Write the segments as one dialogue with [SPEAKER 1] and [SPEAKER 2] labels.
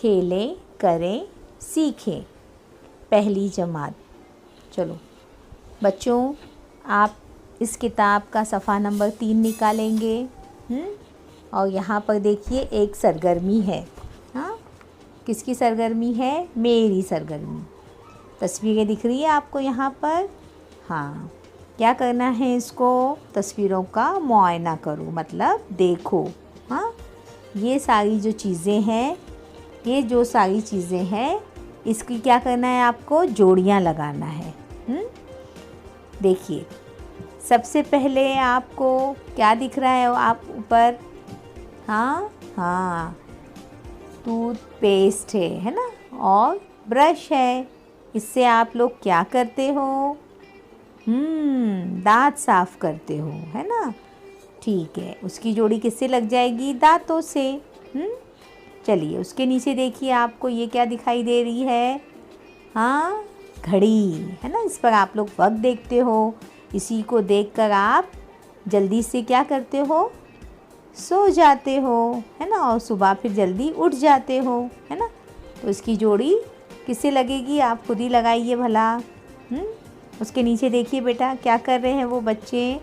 [SPEAKER 1] खेलें करें सीखें पहली जमात। चलो बच्चों, आप इस किताब का सफ़ा नंबर 3 निकालेंगे। और यहाँ पर देखिए एक सरगर्मी है। हाँ, किसकी सरगर्मी है? मेरी सरगर्मी। तस्वीरें दिख रही है आपको यहाँ पर? हाँ, क्या करना है इसको? तस्वीरों का मुआयना करो, मतलब देखो। हाँ, ये सारी जो चीज़ें हैं, ये जो सारी चीज़ें हैं, इसकी क्या करना है आपको? जोड़ियाँ लगाना है। देखिए, सबसे पहले आपको क्या दिख रहा है आप ऊपर? हाँ, टूथपेस्ट है ना, और ब्रश है। इससे आप लोग क्या करते हो? दांत साफ करते हो, है ना? ठीक है, उसकी जोड़ी किससे लग जाएगी? दांतों से। चलिए, उसके नीचे देखिए आपको ये क्या दिखाई दे रही है? हाँ, घड़ी है ना। इस पर आप लोग वक्त देखते हो। इसी को देखकर आप जल्दी से क्या करते हो? सो जाते हो, है ना, और सुबह फिर जल्दी उठ जाते हो, है ना। तो इसकी जोड़ी किससे लगेगी? आप खुद ही लगाइए भला। उसके नीचे देखिए बेटा, क्या कर रहे हैं वो बच्चे?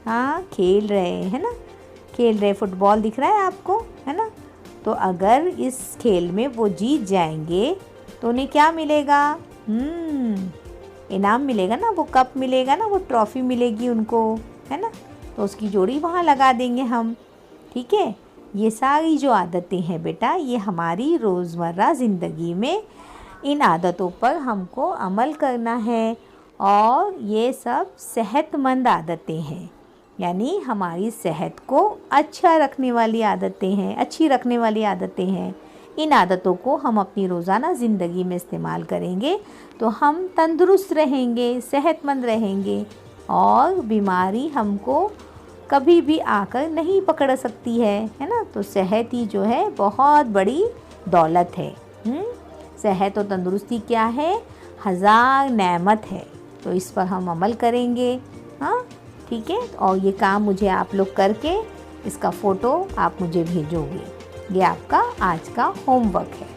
[SPEAKER 1] हाँ, खेल रहे हैं ना, खेल रहे। फुटबॉल दिख रहा है आपको, है ना। तो अगर इस खेल में वो जीत जाएंगे तो उन्हें क्या मिलेगा? इनाम मिलेगा ना, वो कप मिलेगा ना, वो ट्रॉफ़ी मिलेगी उनको, है ना। तो उसकी जोड़ी वहाँ लगा देंगे हम। ठीक है, ये सारी जो आदतें हैं बेटा, ये हमारी रोज़मर्रा ज़िंदगी में इन आदतों पर हमको अमल करना है। और ये सब सेहतमंद आदतें हैं, यानी हमारी सेहत को अच्छा रखने वाली आदतें हैं, अच्छी रखने वाली आदतें हैं। इन आदतों को हम अपनी रोज़ाना ज़िंदगी में इस्तेमाल करेंगे तो हम तंदुरुस्त रहेंगे, सेहतमंद रहेंगे, और बीमारी हमको कभी भी आकर नहीं पकड़ सकती है ना। तो सेहत ही जो है बहुत बड़ी दौलत है। सेहत और तंदुरुस्ती क्या है? 1000 नेमत है। तो इस पर हम अमल करेंगे। हाँ, ठीक है। और ये काम मुझे आप लोग करके इसका फ़ोटो आप मुझे भेजोगे। ये आपका आज का होमवर्क है।